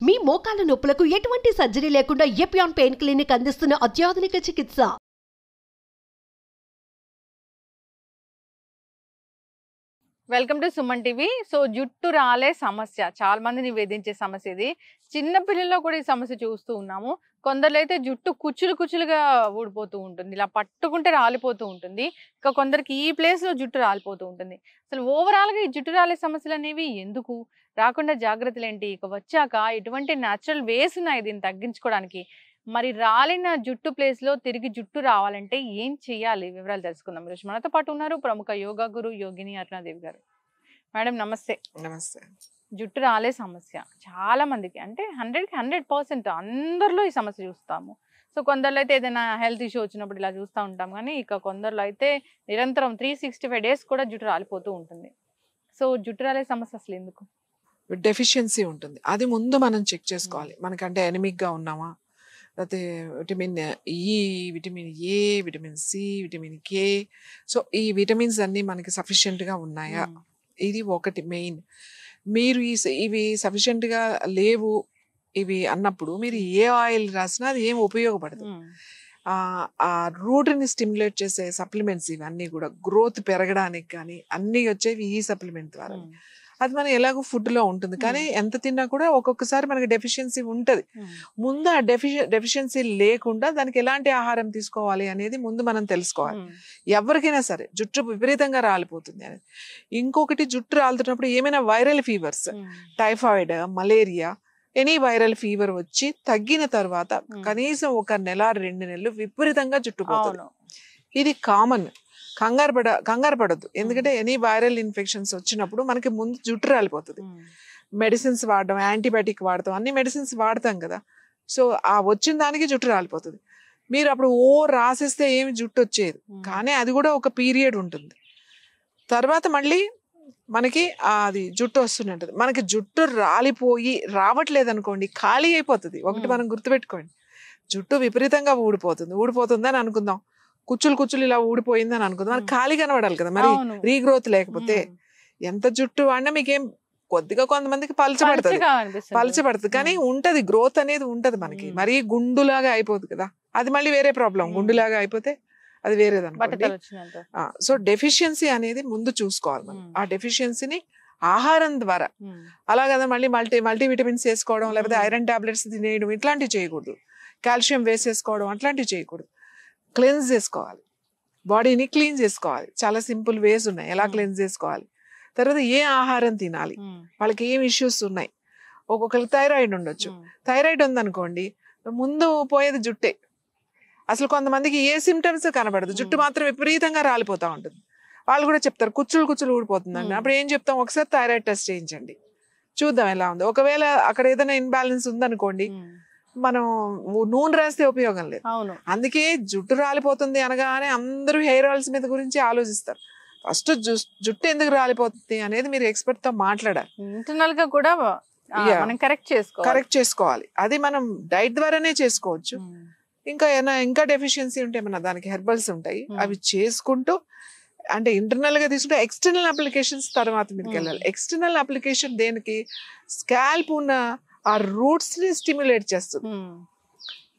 మీ మోకాల నొప్పులకు ఎటువంటి సర్జరీ లేకుండా ఎపియాన్ పెయిన్ క్లినిక్ అందిస్తున్న అత్యాధునిక చికిత్స. Welcome to Suman TV. So జుట్టు రాలే సమస్య చాలా మందిని వేధించే సమస్య ఇది. చిన్న పిల్లల్లో కూడా ఈ సమస్య చూస్తూ ఉన్నాము. కొందరు అయితే జుట్టు కుచ్చులుగా ఊడిపోతూ ఉంటుంది, ఇలా పట్టుకుంటే రాలిపోతూ ఉంటుంది. ఇంకా కొందరికి ఈ ప్లేస్ లో జుట్టు రాలిపోతూ ఉంటుంది. అసలు ఓవరాల్ గా ఈ జుట్టు రాలే సమస్యలు అనేవి ఎందుకు రాకుండా జాగ్రత్తలు ఏంటి, ఇక వచ్చాక ఎటువంటి న్యాచురల్ వేస్ ఉన్నాయి దీన్ని తగ్గించుకోవడానికి, మరి రాలిన జుట్టు ప్లేస్ లో తిరిగి జుట్టు రావాలంటే ఏం చెయ్యాలి, వివరాలు తెలుసుకుందాం. ఈరోజు మనతో పాటు ఉన్నారు ప్రముఖ యోగా గురు యోగిని అరుణాదేవి గారు. మేడం నమస్తే. నమస్తే. జుట్టు రాలే సమస్య చాలా మందికి, అంటే 100% అందరిలో ఈ సమస్య చూస్తాము. సో కొందరిలో అయితే ఏదైనా హెల్త్ ఇష్యూ వచ్చినప్పుడు ఇలా చూస్తూ ఉంటాం, కానీ ఇక కొందరిలో అయితే నిరంతరం 365 డేస్ కూడా జుట్టు రాలిపోతూ ఉంటుంది. సో జుట్టు రాలే సమస్య అసలు ఎందుకు? డెఫిషియన్సీ ఉంటుంది, అది ముందు మనం చెక్ చేసుకోవాలి. మనకంటే ఎనిమిక్ గా ఉన్నామా, లేకపోతే vitamin E, vitamin A, vitamin C, vitamin K. So ఈ విటమిన్స్ అన్ని మనకి సఫిషియెంట్ గా ఉన్నాయా, ఇది ఒకటి మెయిన్. మీరు ఇవి సఫిషియెంట్ గా లేవు ఇవి అన్నప్పుడు మీరు ఏ ఆయిల్ రాసినా అది ఏం ఉపయోగపడదు. ఆ రూట్ ని స్టిమ్యులేట్ చేసే సప్లిమెంట్స్ ఇవన్నీ కూడా గ్రోత్ పెరగడానికి కానీ అన్ని వచ్చేవి ఈ సప్లిమెంట్ ద్వారా. అది మనం ఎలాగో ఫుడ్ లో ఉంటుంది, కానీ ఎంత తిన్నా కూడా ఒక్కొక్కసారి మనకి డెఫిషియన్సీ ఉంటది. ముందు ఆ డెఫిషియన్సీ లేకుండా దానికి ఎలాంటి ఆహారం తీసుకోవాలి అనేది ముందు మనం తెలుసుకోవాలి. ఎవరికైనా సరే జుట్టు విపరీతంగా రాలిపోతుంది అనేది. ఇంకొకటి, జుట్టు రాలుతున్నప్పుడు ఏమైనా viral fevers, typhoid, malaria, any viral fever వచ్చి తగ్గిన తర్వాత కనీసం 1 నెల 2 నెలలు విపరీతంగా జుట్టు పోతుంది. ఇది కామన్. కంగారు పడద్దు, ఎందుకంటే ఎనీ వైరల్ ఇన్ఫెక్షన్స్ వచ్చినప్పుడు మనకి ముందు జుట్టు రాలిపోతుంది. మెడిసిన్స్ వాడడం, యాంటీబయాటిక్ వాడతాం, అన్ని మెడిసిన్స్ వాడతాం కదా. సో ఆ వచ్చిన దానికి జుట్టు రాలిపోతుంది. మీరు అప్పుడు రాసేస్తే ఏమి జుట్టు వచ్చేది, కానీ అది కూడా ఒక పీరియడ్ ఉంటుంది. తర్వాత మళ్ళీ మనకి అది జుట్టు వస్తూనే ఉంటుంది. మనకి జుట్టు రాలిపోయి రావట్లేదు అనుకోండి, ఖాళీ అయిపోతుంది. ఒకటి మనం గుర్తుపెట్టుకోండి, జుట్టు విపరీతంగా ఊడిపోతుందని అనుకుందాం, కుచ్చులు ఇలా ఊడిపోయిందని అనుకుందాం, మనకి ఖాళీ కనబడాలి కదా. మరి రీగ్రోత్ లేకపోతే ఎంత జుట్టు వాడినా మీకేం, కొద్దిగా కొంతమందికి పలచబడుతుంది కానీ ఉంటది, గ్రోత్ అనేది ఉంటది మనకి. మరీ గుండులాగా అయిపోదు కదా, అది మళ్ళీ వేరే ప్రాబ్లం. గుండులాగా అయిపోతే అది వేరేదనుకోండి. సో డెఫిషియన్సీ అనేది ముందు చూసుకోవాలి మనం. ఆ డెఫిషియన్సీని ఆహారం ద్వారా, అలా కదా మళ్ళీ మల్టీవిటమిన్స్ వేసుకోవడం, లేకపోతే ఐరన్ టాబ్లెట్స్ తినేయడం, ఇట్లాంటివి చేయకూడదు. కాల్షియం వేసేసుకోవడం అట్లాంటివి చేయకూడదు. క్లెన్స్ చేసుకోవాలి, బాడీని క్లీన్ చేసుకోవాలి. చాలా సింపుల్ వేస్ ఉన్నాయి ఎలా క్లెన్స్ చేసుకోవాలి. తర్వాత ఏ ఆహారం తినాలి, వాళ్ళకి ఏం ఇష్యూస్ ఉన్నాయి. ఒక్కొక్కరికి థైరాయిడ్ ఉండొచ్చు. థైరాయిడ్ ఉందనుకోండి, ముందు పోయేది జుట్టే. అసలు కొంతమందికి ఏ సిమ్టమ్స్ కనబడదు, జుట్టు మాత్రం విపరీతంగా రాలిపోతా ఉంటుంది. వాళ్ళు కూడా చెప్తారు కుచ్చులు ఊడిపోతుందండి. అప్పుడు ఏం చెప్తాం, ఒకసారి థైరాయిడ్ టెస్ట్ చేయించండి, చూద్దాం ఎలా ఉంది. ఒకవేళ అక్కడ ఏదైనా ఇన్బ్యాలెన్స్ ఉందనుకోండి, మనం నూనె రాస్తే ఉపయోగం లేదు. అందుకే జుట్టు రాలిపోతుంది అనగానే అందరూ హెయిర్ ఆయిల్స్ మీద గురించి ఆలోచిస్తారు. ఫస్ట్ జుట్టు ఎందుకు రాలిపోతుంది అనేది మీరు ఎక్స్పర్ట్ తో మాట్లాడాలి. ఇంటర్నల్ గా కూడా కరెక్ట్ చేసుకోవాలి. అది మనం డైట్ ద్వారానే చేసుకోవచ్చు. ఇంకా డెఫిషియన్సీ ఉంటే మన దానికి హెర్బల్స్ ఉంటాయి, అవి చేసుకుంటూ, అంటే ఇంటర్నల్ గా తీసుకుంటే ఎక్స్టర్నల్ అప్లికేషన్స్ తర్వాత మీదకి వెళ్ళాలి. ఎక్స్టర్నల్ అప్లికేషన్ దేనికి, స్కాల్ప్ ఉన్న ఆ రూట్స్ ని స్టిమ్యులేట్ చేస్తుంది.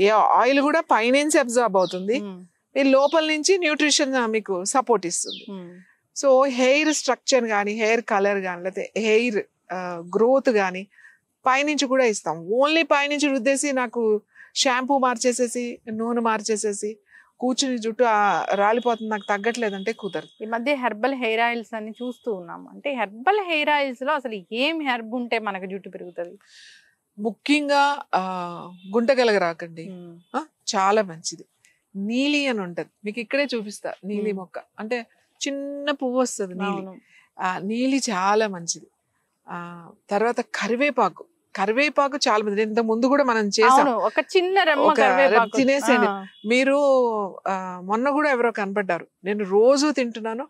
ఏ ఆయిల్ కూడా పైనుంచి అబ్జార్బ్ అవుతుంది, ఈ లోపల నుంచి న్యూట్రిషన్ మీకు సపోర్ట్ ఇస్తుంది. సో హెయిర్ స్ట్రక్చర్ కానీ, హెయిర్ కలర్ కానీ, లేకపోతే హెయిర్ గ్రోత్ కానీ పైనుంచి కూడా ఇస్తాం. ఓన్లీ పైనుంచి రుద్దేసి నాకు షాంపూ మార్చేసేసి నూనె మార్చేసేసి కూర్చుని జుట్టు రాలిపోతుంది నాకు తగ్గట్లేదంటే కుదరదు. ఈ మధ్య హెర్బల్ హెయిర్ ఆయిల్స్ అని చూస్తూ ఉన్నాం. అంటే హెర్బల్ హెయిర్ ఆయిల్స్ లో అసలు ఏం హెర్బ్ ఉంటే మనకు జుట్టు పెరుగుతుంది? ముఖ్యంగా గుంటగలగ రాకండి, చాలా మంచిది. నీలి అని ఉంటది, మీకు ఇక్కడే చూపిస్తా. నీలి మొక్క అంటే చిన్న పువ్వు వస్తుంది, నీలి చాలా మంచిది. తర్వాత కరివేపాకు చాలా మంది, ఇంత ముందు కూడా మనం చేసాం, ఒక చిన్న తినేసేయండి. మీరు మొన్న కూడా ఎవరో కనపడ్డారు, నేను రోజు తింటున్నాను.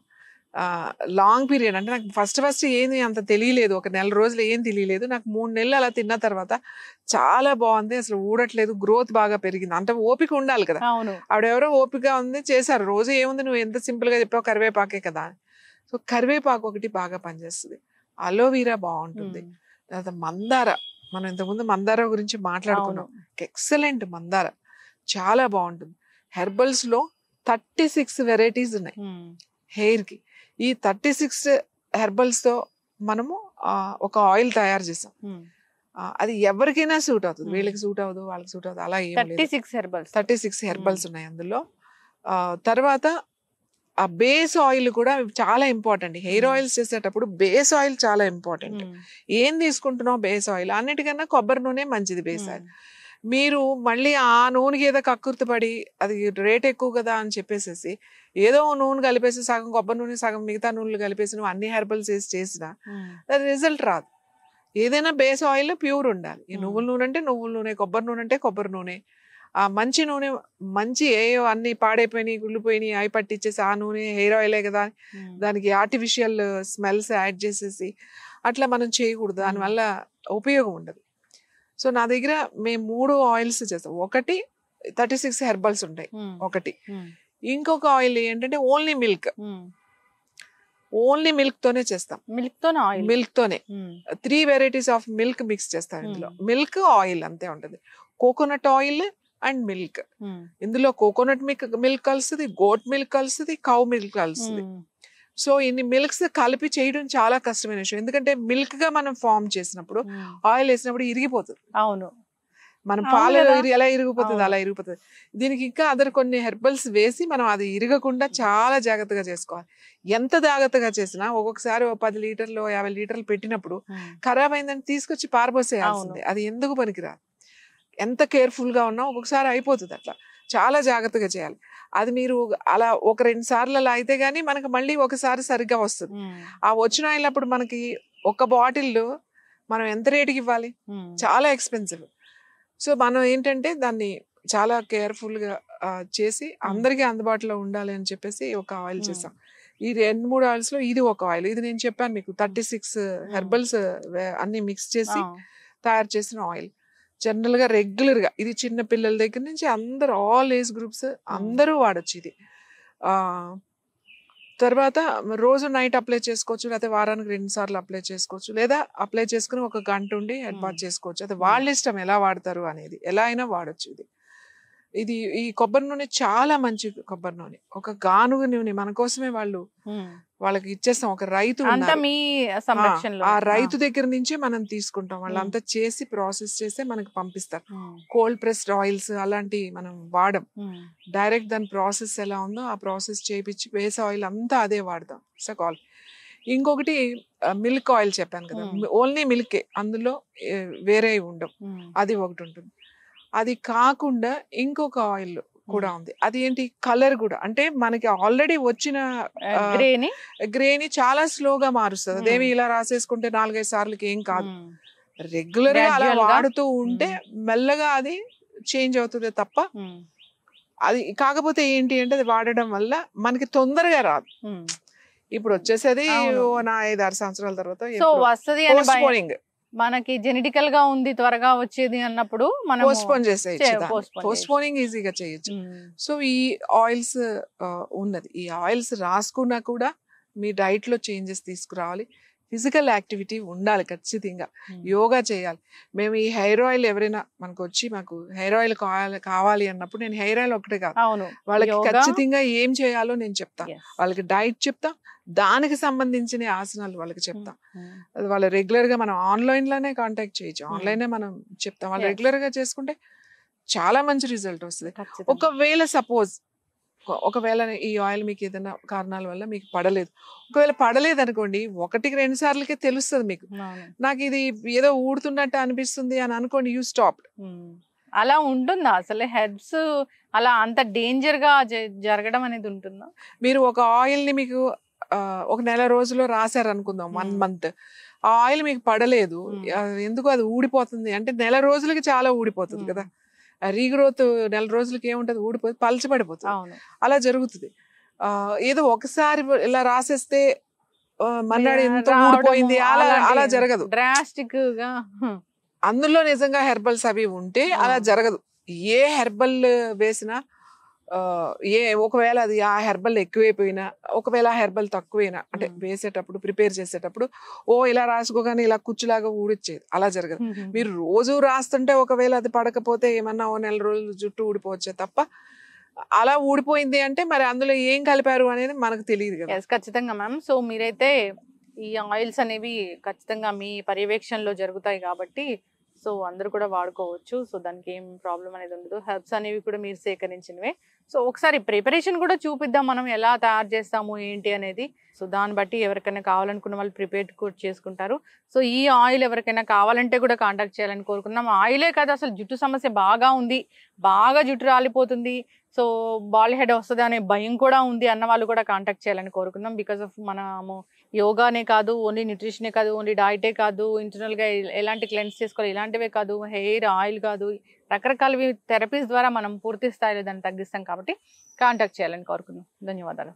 లాంగ్ పీరియడ్, అంటే నాకు ఫస్ట్ ఏది అంత తెలియలేదు, ఒక నెల రోజులు ఏం తెలియలేదు. నాకు 3 నెలలు అలా తిన్న తర్వాత చాలా బాగుంది, అసలు ఊడట్లేదు, గ్రోత్ బాగా పెరిగింది. అంటే ఓపిక ఉండాలి కదా, ఆవిడెవరో ఓపిక ఉంది చేశారు. రోజు ఏముంది, నువ్వు ఎంత సింపుల్ గా చెప్పావు, కరివేపాకే కదా. సో కరివేపాకు ఒకటి బాగా పనిచేస్తుంది. అలోవీరా బాగుంటుంది. తర్వాత మనం ఇంతకుముందు మందార గురించి మాట్లాడుకున్నాం. ఎక్సలెంట్ మందార, చాలా బాగుంటుంది. హెర్బల్స్ లో 36 వెరైటీస్ ఉన్నాయి హెయిర్ కి. ఈ 36 హెర్బల్స్ తో మనము ఒక ఆయిల్ తయారు చేసాం. అది ఎవరికైనా సూట్ అవుతుంది. వీళ్ళకి సూట్ అవ్వదు, వాళ్ళకి సూట్ అవ్వదు, అలా ఏం లేదు. 36 హెర్బల్స్ ఉన్నాయి అందులో. తర్వాత ఆ బేస్ ఆయిల్ కూడా చాలా ఇంపార్టెంట్. హెయిర్ ఆయిల్స్ చేసేటప్పుడు బేస్ ఆయిల్ చాలా ఇంపార్టెంట్. ఏం తీసుకుంటున్నావు బేస్ ఆయిల్, అన్నిటికన్నా కొబ్బరి నూనె మంచిది బేస్ ఆయిల్. మీరు మళ్ళీ ఆ నూనెకి ఏదో కక్కుర్తి పడి అది రేట్ ఎక్కువ కదా అని చెప్పేసేసి ఏదో నూనె కలిపేసి సగం కొబ్బరి నూనె సగం మిగతా నూనెలు కలిపేసి నువ్వు అన్ని హెర్బల్స్ వేసి చేసినా అది రిజల్ట్ రాదు. ఏదైనా బేస్ ఆయిల్ ప్యూర్ ఉండాలి. ఈ నువ్వుల నూనె అంటే నువ్వుల నూనె, కొబ్బరి నూనె అంటే కొబ్బరి నూనె. ఆ మంచి నూనె, మంచి ఏయో అన్ని పాడైపోయినాయి, గుళ్ళిపోయినాయి, అవి పట్టించేసి ఆ నూనె హెయిర్ ఆయిలే కదా దానికి ఆర్టిఫిషియల్ స్మెల్స్ యాడ్ చేసేసి అట్లా మనం చేయకూడదు. దానివల్ల ఉపయోగం ఉండదు. సో నా దగ్గర మేము 3 ఆయిల్స్ చేస్తాం. ఒకటి 36 హెర్బల్స్ ఉంటాయి ఒకటి. ఇంకొక ఆయిల్ ఏంటంటే ఓన్లీ మిల్క్, ఓన్లీ మిల్క్ తోనే చేస్తాం. మిల్క్ తోనే 3 వెరైటీస్ ఆఫ్ మిల్క్ మిక్స్ చేస్తాం ఇందులో. మిల్క్ ఆయిల్ అంతే ఉంటుంది. Coconut oil and milk. ఇందులో కోకోనట్ మిల్క్ కలుస్తుంది, గోట్ మిల్క్ కలుస్తుంది, కౌ మిల్క్ కలుస్తుంది. సో ఇన్ని మిల్క్స్ కలిపి చేయడం చాలా కష్టమైన విషయం. ఎందుకంటే మిల్క్ గా మనం ఫామ్ చేసినప్పుడు ఆయిల్ వేసినప్పుడు ఇరిగిపోతుంది. అవును, మనం పాలు ఎలా ఇరిగిపోతుంది అలా ఇరిగిపోతుంది. దీనికి ఇంకా కొన్ని హెర్బల్స్ వేసి మనం అది ఇరగకుండా చాలా జాగ్రత్తగా చేసుకోవాలి. ఎంత జాగ్రత్తగా చేసినా ఒక్కొక్కసారి 10 లీటర్లు 50 లీటర్లు పెట్టినప్పుడు ఖరాబ్ అయిందని తీసుకొచ్చి పారబోసేయాల్సిందే. అది ఎందుకు పనికిరాదు. ఎంత కేర్ఫుల్ గా ఉన్నా ఒక్కొక్కసారి అయిపోతుంది. అట్లా చాలా జాగ్రత్తగా చేయాలి. అది మీరు అలా 1-2 సార్లు అలా అయితే గానీ మనకు మళ్ళీ ఒకసారి సరిగ్గా వస్తుంది. ఆ వచ్చిన ఆయిల్ అప్పుడు మనకి ఒక బాటిల్ మనం ఎంత రేటుకి ఇవ్వాలి, చాలా ఎక్స్పెన్సివ్. సో మనం ఏంటంటే దాన్ని చాలా కేర్ఫుల్ గా చేసి అందరికీ అందుబాటులో ఉండాలి అని చెప్పేసి ఒక ఆయిల్ చేసాం. ఈ 2-3 ఆయిల్స్ లో ఇది ఒక ఆయిల్. ఇది నేను చెప్పాను మీకు 36 హెర్బల్స్ అన్ని మిక్స్ చేసి తయారు చేసిన ఆయిల్. జనరల్ గా రెగ్యులర్ గా ఇది చిన్న పిల్లల దగ్గర నుంచి అందరు ఆల్ ఏజ్ గ్రూప్స్ అందరూ వాడచ్చు ఇది. తర్వాత రోజు నైట్ అప్లై చేసుకోవచ్చు, లేకపోతే వారానికి 2 సార్లు అప్లై చేసుకోవచ్చు, లేదా అప్లై చేసుకుని 1 గంట ఉండి హెడ్ బాత్ చేసుకోవచ్చు. అది వాళ్ళ ఇష్టం ఎలా వాడతారు అనేది. ఎలా అయినా వాడచ్చు ఇది. ఈ కొబ్బరి నూనె చాలా మంచి కొబ్బరి నూనె. ఒక గానుగ నూనె మన కోసమే వాళ్ళకి ఇచ్చేస్తాం. ఒక రైతు ఆ రైతు దగ్గర నుంచే మనం తీసుకుంటాం. వాళ్ళంతా చేసి ప్రాసెస్ చేసి మనకి పంపిస్తారు. కోల్డ్ ప్రెస్డ్ ఆయిల్స్ అలాంటివి మనం వాడం. డైరెక్ట్ దాని ప్రాసెస్ ఎలా ఉందో ఆ ప్రాసెస్ చేయించి బేస్ ఆయిల్ అంతా అదే వాడతాం. సకాల్. ఇంకొకటి మిల్క్ ఆయిల్ చెప్పాను కదా, ఓన్లీ మిల్కే, అందులో వేరే ఉండవు. అది ఒకటి ఉంటుంది. అది కాకుండా ఇంకొక ఆయిల్ కూడా ఉంది. అది ఏంటి, కలర్ కూడా. అంటే మనకి ఆల్రెడీ వచ్చిన గ్రేని చాలా స్లోగా మారుస్తుంది. అదేమి ఇలా రాసేసుకుంటే 4-5 సార్లకి ఏం కాదు. రెగ్యులర్ గా అలా వాడుతూ ఉంటే మెల్లగా అది చేంజ్ అవుతుంది తప్ప అది. కాకపోతే ఏంటి అంటే అది వాడడం వల్ల మనకి తొందరగా రాదు. ఇప్పుడు వచ్చేసేది నా 5-6 సంవత్సరాల తర్వాత మనకి జెనెటికల్ గా ఉంది త్వరగా వచ్చేది అన్నప్పుడు మనం పోస్ట్పోన్ చేసేయచ్చు. పోస్ట్పోనింగ్ ఈజీగా చేయొచ్చు. సో ఈ ఆయిల్స్ ఉన్నది. ఈ ఆయిల్స్ రాసుకున్నా కూడా మీ డైట్ లో చేంజెస్ తీసుకురావాలి. ఫిజికల్ యాక్టివిటీ ఉండాలి ఖచ్చితంగా. యోగా చేయాలి. మేము ఈ హెయిర్ ఆయిల్ ఎవరైనా మనకు వచ్చి మాకు హెయిర్ ఆయిల్ కావాలి అన్నప్పుడు నేను హెయిర్ ఆయిల్ ఒకటే కాదు, వాళ్ళకి ఖచ్చితంగా ఏం చేయాలో నేను చెప్తాను. వాళ్ళకి డైట్ చెప్తా, దానికి సంబంధించిన ఆసనాలు వాళ్ళకి చెప్తాం. అది వాళ్ళు రెగ్యులర్ గా మనం ఆన్లైన్ లోనే కాంటాక్ట్ చేయొచ్చు. ఆన్లైన్ మనం చెప్తాం. వాళ్ళు రెగ్యులర్ గా చేసుకుంటే చాలా మంచి రిజల్ట్ వస్తుంది. ఒకవేళ ఈ ఆయిల్ మీకు ఏదైనా కారణాల వల్ల మీకు పడలేదు, ఒకవేళ పడలేదు అనుకోండి, 1-2 సార్లకే తెలుస్తుంది మీకు. నాకు ఇది ఏదో ఊడుతున్నట్టు అనిపిస్తుంది అని అనుకోండి, యూ స్టాప్. అలా ఉంటుందా అసలు? హెర్బ్స్ అలా అంత డేంజర్ గా జరగడం అనేది ఉంటుందా? మీరు ఒక ఆయిల్ ని మీకు 1 నెల రోజుల్లో రాశారు అనుకుందాం, 1 మంత్, ఆ ఆయిల్ మీకు పడలేదు, ఎందుకు అది ఊడిపోతుంది అంటే నెల రోజులకి చాలా ఊడిపోతుంది కదా. రీగ్రోత్ నెల రోజులకి ఏముంటది, ఊడిపోతుంది, పలచబడిపోతుంది. అలా జరుగుతుంది. ఏదో ఒకసారి ఇలా రాసేస్తే మన్నాడు ఎంత ఊడిపోయింది అలా జరగదు. డ్రాస్టిక్ గా అందులో నిజంగా హెర్బల్స్ అవి ఉంటే అలా జరగదు. ఏ హెర్బల్ వేసినా ఒకవేళ అది ఆ హెర్బల్ ఎక్కువైపోయినా, ఒకవేళ ఆ హెర్బల్ తక్కువైనా, అంటే వేసేటప్పుడు ప్రిపేర్ చేసేటప్పుడు ఇలా రాసుకోగానే ఇలా కుచ్చులాగా ఊడిచ్చేది, అలా జరగదు. మీరు రోజు రాస్తుంటే ఒకవేళ అది పడకపోతే ఏమన్నా ఓ నెల రోజులు జుట్టు ఊడిపోవచ్చే తప్ప, అలా ఊడిపోయింది అంటే మరి అందులో ఏం కలిపారు అనేది మనకు తెలియదు కదా. ఖచ్చితంగా మ్యామ్. సో మీరైతే ఈ ఆయిల్స్ అనేవి ఖచ్చితంగా మీ పర్యవేక్షణలో జరుగుతాయి కాబట్టి సో అందరూ కూడా వాడుకోవచ్చు. సో దానికి ఏం ప్రాబ్లం అనేది ఉండదు. హెర్బ్స్ అనేవి కూడా మీరు సేకరించినవే. సో ఒకసారి ప్రిపరేషన్ కూడా చూపిద్దాం, మనం ఎలా తయారు చేస్తాము ఏంటి అనేది. సో దాన్ని బట్టి ఎవరికైనా కావాలనుకున్న వాళ్ళు ప్రిపేర్ కూడా చేసుకుంటారు. సో ఈ ఆయిల్ ఎవరికైనా కావాలంటే కూడా కాంటాక్ట్ చేయాలని కోరుకుందాం. ఆయిలే కాదు, అసలు జుట్టు సమస్య బాగా ఉంది, బాగా జుట్టు రాలిపోతుంది, సో బాల్ హెడ్ వస్తుంది అనే భయం కూడా ఉంది అన్న వాళ్ళు కూడా కాంటాక్ట్ చేయాలని కోరుకుందాం. బికాస్ ఆఫ్ మనము యోగానే కాదు, ఓన్లీ న్యూట్రిషనే కాదు, ఓన్లీ డైటే కాదు, ఇంటర్నల్గా ఎలాంటి క్లెన్స్ చేసుకోవాలి ఇలాంటివే కాదు, హెయిర్ ఆయిల్ కాదు, రకరకాల థెరపీస్ ద్వారా మనం పూర్తి స్థాయిలో దాన్ని తగ్గిస్తాం కాబట్టి కాంటాక్ట్ చేయాలని కోరుకుందాం. ధన్యవాదాలు.